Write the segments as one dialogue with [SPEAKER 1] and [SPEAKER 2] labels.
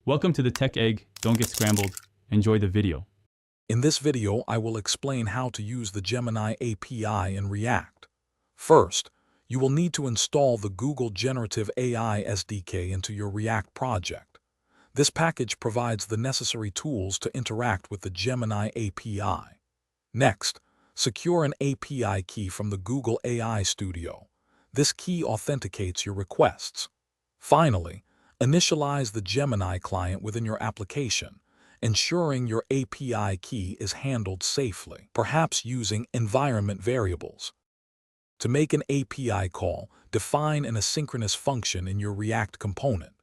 [SPEAKER 1] Welcome to the Tech Egg. Don't get scrambled. Enjoy the video.
[SPEAKER 2] In this video, I will explain how to use the Gemini API in React. First, you will need to install the Google Generative AI SDK into your React project. This package provides the necessary tools to interact with the Gemini API. Next, secure an API key from the Google AI Studio. This key authenticates your requests. Finally, initialize the Gemini client within your application, ensuring your API key is handled safely, perhaps using environment variables. To make an API call, define an asynchronous function in your React component.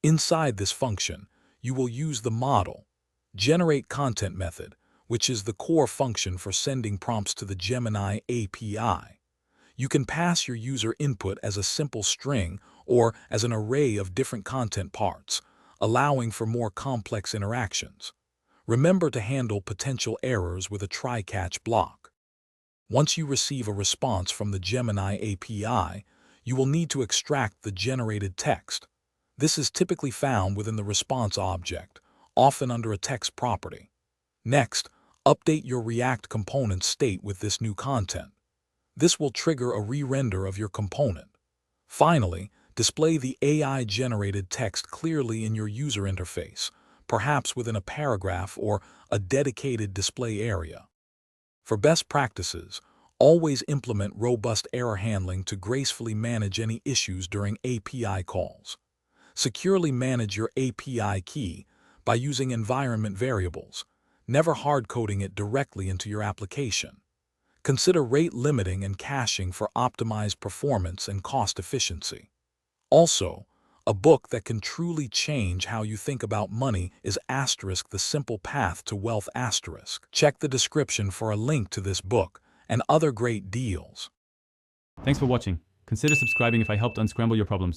[SPEAKER 2] Inside this function, you will use the model generate content method, which is the core function for sending prompts to the Gemini API. You can pass your user input as a simple string or as an array of different content parts, allowing for more complex interactions. Remember to handle potential errors with a try-catch block. Once you receive a response from the Gemini API, you will need to extract the generated text. This is typically found within the response object, often under a text property. Next, update your React component state with this new content. This will trigger a re-render of your component. Finally, display the AI-generated text clearly in your user interface, perhaps within a paragraph or a dedicated display area. For best practices, always implement robust error handling to gracefully manage any issues during API calls. Securely manage your API key by using environment variables, never hard-coding it directly into your application. Consider rate limiting and caching for optimized performance and cost efficiency. Also, a book that can truly change how you think about money is The Simple Path to Wealth. Check the description for a link to this book and other great deals.
[SPEAKER 1] Thanks for watching. Consider subscribing if I helped unscramble your problems.